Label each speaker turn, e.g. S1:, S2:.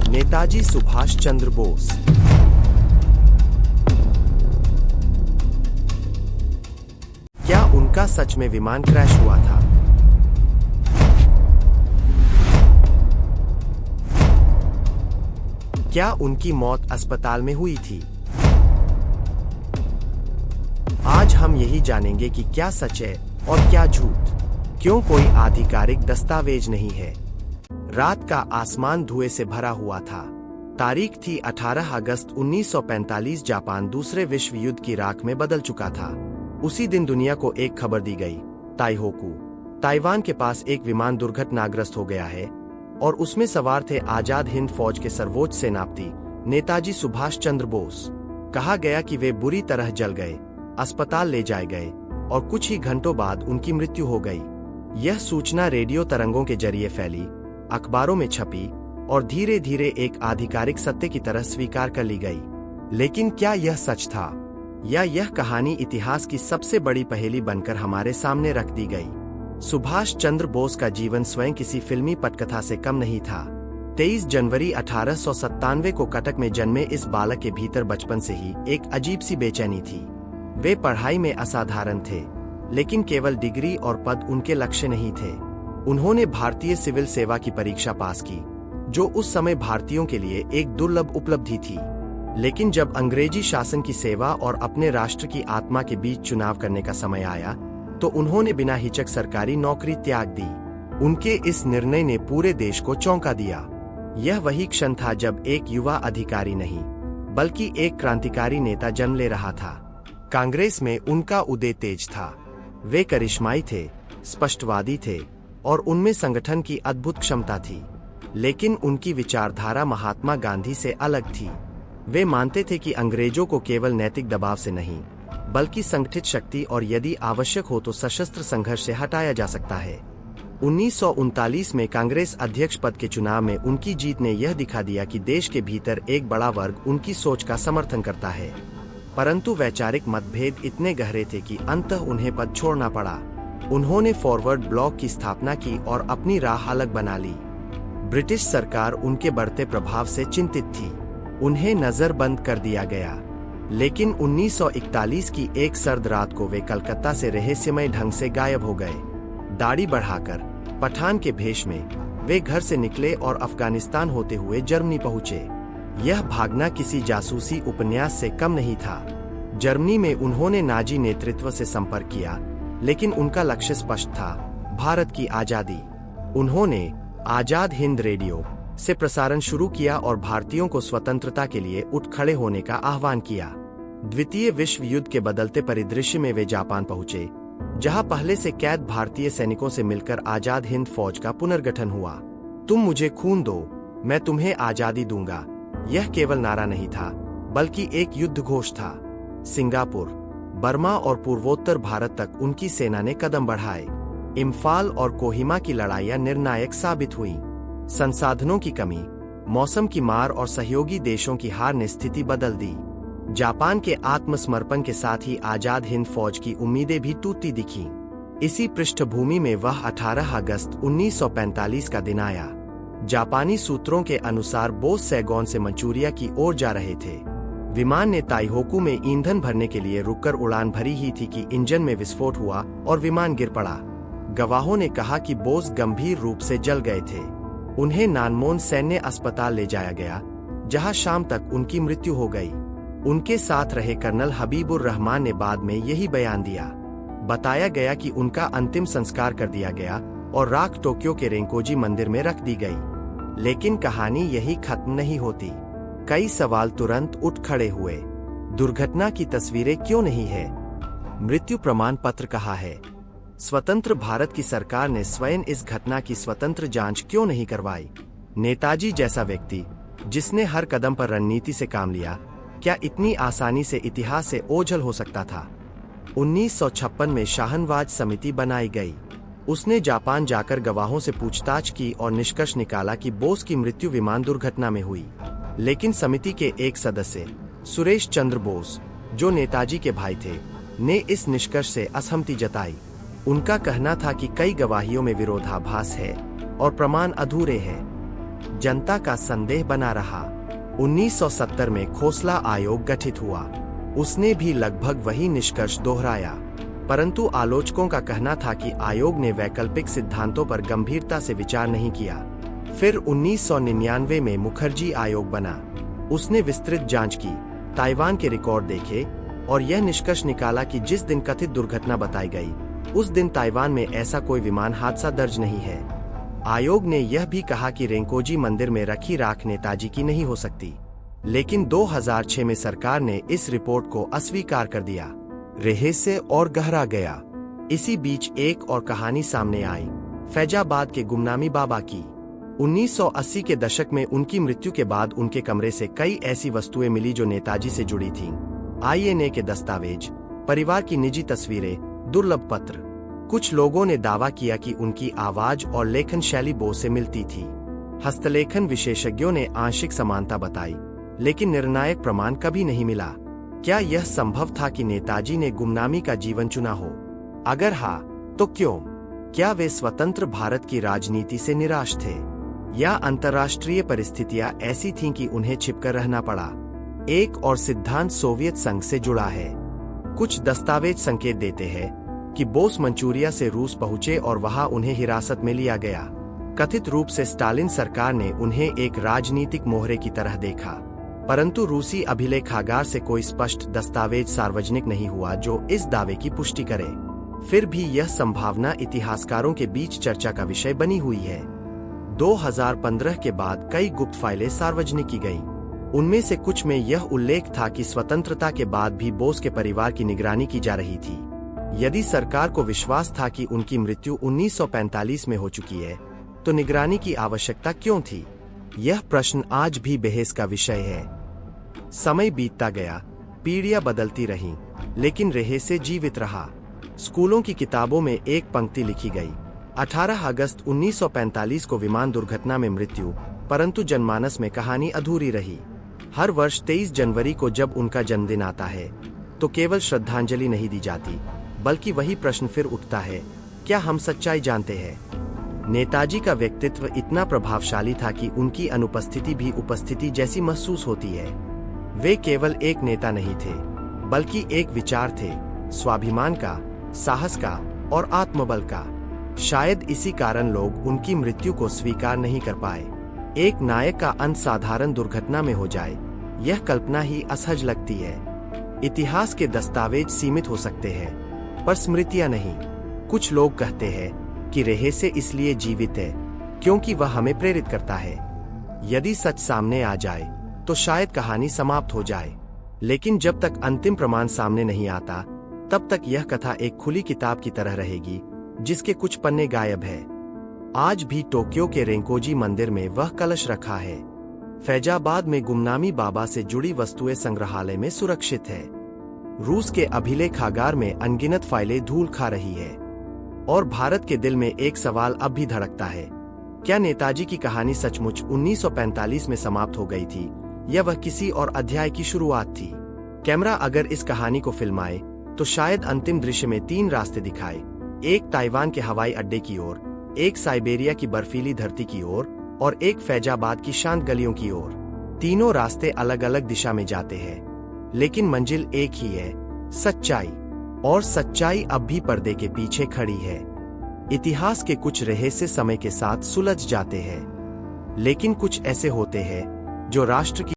S1: नेताजी सुभाष चंद्र बोस। क्या उनका सच में विमान क्रैश हुआ था? क्या उनकी मौत अस्पताल में हुई थी? आज हम यही जानेंगे कि क्या सच है और क्या झूठ। क्यों कोई आधिकारिक दस्तावेज नहीं है। रात का आसमान धुएं से भरा हुआ था। तारीख थी 18 अगस्त 1945। जापान दूसरे विश्व युद्ध की राख में बदल चुका था। उसी दिन दुनिया को एक खबर दी गई। ताइहोकू, ताइवान के पास एक विमान दुर्घटनाग्रस्त हो गया है और उसमें सवार थे आजाद हिंद फौज के सर्वोच्च सेनापति नेताजी सुभाष चंद्र बोस। कहा गया कि वे बुरी तरह जल गए, अस्पताल ले जाए गए और कुछ ही घंटों बाद उनकी मृत्यु हो गई। यह सूचना रेडियो तरंगों के जरिए फैली, अखबारों में छपी और धीरे धीरे एक आधिकारिक सत्य की तरह स्वीकार कर ली गई। लेकिन क्या यह सच था या यह कहानी इतिहास की सबसे बड़ी पहेली बनकर हमारे सामने रख दी गई? सुभाष चंद्र बोस का जीवन स्वयं किसी फिल्मी पटकथा से कम नहीं था। 23 जनवरी 1897 को कटक में जन्मे इस बालक के भीतर बचपन से ही एक अजीब सी बेचैनी थी। वे पढ़ाई में असाधारण थे, लेकिन केवल डिग्री और पद उनके लक्ष्य नहीं थे। उन्होंने भारतीय सिविल सेवा की परीक्षा पास की, जो उस समय भारतीयों के लिए एक दुर्लभ उपलब्धि थी। लेकिन जब अंग्रेजी शासन की सेवा और अपने राष्ट्र की आत्मा के बीच चुनाव करने का समय आया, तो उन्होंने बिना हिचक सरकारी नौकरी त्याग दी। उनके इस निर्णय ने पूरे देश को चौंका दिया। यह वही क्षण था जब एक युवा अधिकारी नहीं, बल्कि एक क्रांतिकारी नेता जन्म ले रहा था। कांग्रेस में उनका उदय तेज था। वे करिश्माई थे, स्पष्टवादी थे और उनमें संगठन की अद्भुत क्षमता थी। लेकिन उनकी विचारधारा महात्मा गांधी से अलग थी। वे मानते थे कि अंग्रेजों को केवल नैतिक दबाव से नहीं, बल्कि संगठित शक्ति और यदि आवश्यक हो तो सशस्त्र संघर्ष से हटाया जा सकता है। 1939 में कांग्रेस अध्यक्ष पद के चुनाव में उनकी जीत ने यह दिखा दिया कि देश के भीतर एक बड़ा वर्ग उनकी सोच का समर्थन करता है। परंतु वैचारिक मतभेद इतने गहरे थे कि अंततः उन्हें पद छोड़ना पड़ा। उन्होंने फॉरवर्ड ब्लॉक की स्थापना की और अपनी राह अलग बना ली। ब्रिटिश सरकार उनके बढ़ते प्रभाव से चिंतित थी। उन्हें नजरबंद कर दिया गया। लेकिन 1941 की एक सर्द रात को वे कलकत्ता से रहस्यमय ढंग से गायब हो गए। दाढ़ी बढ़ाकर, पठान के भेष में वे घर से निकले और अफगानिस्तान होते हुए जर्मनी पहुंचे। यह भागना किसी जासूसी उपन्यास से कम नहीं था। जर्मनी में उन्होंने नाजी नेतृत्व से संपर्क किया, लेकिन उनका लक्ष्य स्पष्ट था, भारत की आजादी। उन्होंने आजाद हिंद रेडियो से प्रसारण शुरू किया और भारतीयों को स्वतंत्रता के लिए उठ खड़े होने का आह्वान किया। द्वितीय विश्व युद्ध के बदलते परिदृश्य में वे जापान पहुंचे, जहां पहले से कैद भारतीय सैनिकों से मिलकर आजाद हिंद फौज का पुनर्गठन हुआ। तुम मुझे खून दो, मैं तुम्हें आजादी दूंगा। यह केवल नारा नहीं था, बल्कि एक युद्ध घोष था। सिंगापुर, बर्मा और पूर्वोत्तर भारत तक उनकी सेना ने कदम बढ़ाए। इम्फाल और कोहिमा की लड़ाइयां निर्णायक साबित हुईं। संसाधनों की कमी, मौसम की मार और सहयोगी देशों की हार ने स्थिति बदल दी। जापान के आत्मसमर्पण के साथ ही आजाद हिंद फौज की उम्मीदें भी टूटती दिखीं। इसी पृष्ठभूमि में वह 18 अगस्त 1945 का दिन आया। जापानी सूत्रों के अनुसार बोस सैगोन से मंचूरिया की ओर जा रहे थे। विमान ने ताइहोकू में ईंधन भरने के लिए रुककर उड़ान भरी ही थी कि इंजन में विस्फोट हुआ और विमान गिर पड़ा। गवाहों ने कहा कि बोस गंभीर रूप से जल गए थे। उन्हें नानमोन सैन्य अस्पताल ले जाया गया, जहां शाम तक उनकी मृत्यु हो गई। उनके साथ रहे कर्नल हबीबुर रहमान ने बाद में यही बयान दिया। बताया गया कि उनका अंतिम संस्कार कर दिया गया और राख टोक्यो के रेंकोजी मंदिर में रख दी गई। लेकिन कहानी यही खत्म नहीं होती। कई सवाल तुरंत उठ खड़े हुए। दुर्घटना की तस्वीरें क्यों नहीं है? मृत्यु प्रमाण पत्र कहाँ है? स्वतंत्र भारत की सरकार ने स्वयं इस घटना की स्वतंत्र जांच क्यों नहीं करवाई? नेताजी जैसा व्यक्ति, जिसने हर कदम पर रणनीति से काम लिया, क्या इतनी आसानी से इतिहास से ओझल हो सकता था? 1956 में शाहनवाज समिति बनाई गई। उसने जापान जाकर गवाहों से पूछताछ की और निष्कर्ष निकाला कि बोस की मृत्यु विमान दुर्घटना में हुई। लेकिन समिति के एक सदस्य, सुरेश चंद्र बोस, जो नेताजी के भाई थे, ने इस निष्कर्ष से असहमति जताई। उनका कहना था कि कई गवाहियों में विरोधाभास है और प्रमाण अधूरे हैं। जनता का संदेह बना रहा। 1970 में खोसला आयोग गठित हुआ। उसने भी लगभग वही निष्कर्ष दोहराया, परंतु आलोचकों का कहना था कि आयोग ने वैकल्पिक सिद्धांतों पर गंभीरता से विचार नहीं किया। फिर 1999 में मुखर्जी आयोग बना। उसने विस्तृत जांच की, ताइवान के रिकॉर्ड देखे और यह निष्कर्ष निकाला कि जिस दिन कथित दुर्घटना बताई गई, उस दिन ताइवान में ऐसा कोई विमान हादसा दर्ज नहीं है। आयोग ने यह भी कहा कि रेंकोजी मंदिर में रखी राख नेताजी की नहीं हो सकती, लेकिन 2006 में सरकार ने इस रिपोर्ट को अस्वीकार कर दिया। रहस्य और गहरा गया। इसी बीच एक और कहानी सामने आई, फैजाबाद के गुमनामी बाबा की। 1980 के दशक में उनकी मृत्यु के बाद उनके कमरे से कई ऐसी वस्तुएं मिली जो नेताजी से जुड़ी थीं। INA के दस्तावेज, परिवार की निजी तस्वीरें, दुर्लभ पत्र। कुछ लोगों ने दावा किया कि उनकी आवाज और लेखन शैली बोस से मिलती थी। हस्तलेखन विशेषज्ञों ने आंशिक समानता बताई, लेकिन निर्णायक प्रमाण कभी नहीं मिला। क्या यह संभव था कि नेताजी ने गुमनामी का जीवन चुना हो? अगर हाँ, तो क्यों? क्या वे स्वतंत्र भारत की राजनीति से निराश थे, या अंतर्राष्ट्रीय परिस्थितियां ऐसी थीं कि उन्हें छिपकर रहना पड़ा? एक और सिद्धांत सोवियत संघ से जुड़ा है। कुछ दस्तावेज संकेत देते हैं कि बोस मंचूरिया से रूस पहुंचे और वहां उन्हें हिरासत में लिया गया। कथित रूप से स्टालिन सरकार ने उन्हें एक राजनीतिक मोहरे की तरह देखा, परंतु रूसी अभिलेखागार से कोई स्पष्ट दस्तावेज सार्वजनिक नहीं हुआ जो इस दावे की पुष्टि करे। फिर भी यह संभावना इतिहासकारों के बीच चर्चा का विषय बनी हुई है। 2015 के बाद कई गुप्त फाइलें सार्वजनिक की गईं। उनमें से कुछ में यह उल्लेख था कि स्वतंत्रता के बाद भी बोस के परिवार की निगरानी की जा रही थी। यदि सरकार को विश्वास था कि उनकी मृत्यु 1945 में हो चुकी है, तो निगरानी की आवश्यकता क्यों थी? यह प्रश्न आज भी बहस का विषय है। समय बीतता गया, पीढ़ियां बदलती रहीं, लेकिन रहस्य जीवित रहा। स्कूलों की किताबों में एक पंक्ति लिखी गई, 18 अगस्त 1945 को विमान दुर्घटना में मृत्यु, परंतु जनमानस में कहानी अधूरी रही। हर वर्ष 23 जनवरी को जब उनका जन्मदिन आता है, तो केवल श्रद्धांजलि नहीं दी जाती, बल्कि वही प्रश्न फिर उठता है, क्या हम सच्चाई जानते हैं? नेताजी का व्यक्तित्व इतना प्रभावशाली था कि उनकी अनुपस्थिति भी उपस्थिति जैसी महसूस होती है। वे केवल एक नेता नहीं थे, बल्कि एक विचार थे, स्वाभिमान का, साहस का और आत्मबल का। शायद इसी कारण लोग उनकी मृत्यु को स्वीकार नहीं कर पाए। एक नायक का अंत साधारण दुर्घटना में हो जाए, यह कल्पना ही असहज लगती है। इतिहास के दस्तावेज सीमित हो सकते हैं, पर स्मृतियां नहीं। कुछ लोग कहते हैं कि रहस्य इसलिए जीवित है क्योंकि वह हमें प्रेरित करता है। यदि सच सामने आ जाए तो शायद कहानी समाप्त हो जाए, लेकिन जब तक अंतिम प्रमाण सामने नहीं आता, तब तक यह कथा एक खुली किताब की तरह रहेगी जिसके कुछ पन्ने गायब है। आज भी टोक्यो के रेंकोजी मंदिर में वह कलश रखा है। फैजाबाद में गुमनामी बाबा से जुड़ी वस्तुएं संग्रहालय में सुरक्षित है। रूस के अभिलेखागार में अनगिनत फाइलें धूल खा रही है। और भारत के दिल में एक सवाल अब भी धड़कता है, क्या नेताजी की कहानी सचमुच 1945 में समाप्त हो गई थी, या वह किसी और अध्याय की शुरुआत थी? कैमरा अगर इस कहानी को फिल्माए तो शायद अंतिम दृश्य में 3 रास्ते दिखाए, एक ताइवान के हवाई अड्डे की ओर, एक साइबेरिया की बर्फीली धरती की ओर और एक फैजाबाद की शांत गलियों की ओर। तीनों रास्ते अलग अलग दिशा में जाते हैं, लेकिन मंजिल एक ही है, सच्चाई। और सच्चाई अब भी पर्दे के पीछे खड़ी है। इतिहास के कुछ रहस्य समय के साथ सुलझ जाते हैं, लेकिन कुछ ऐसे होते हैं जो राष्ट्र की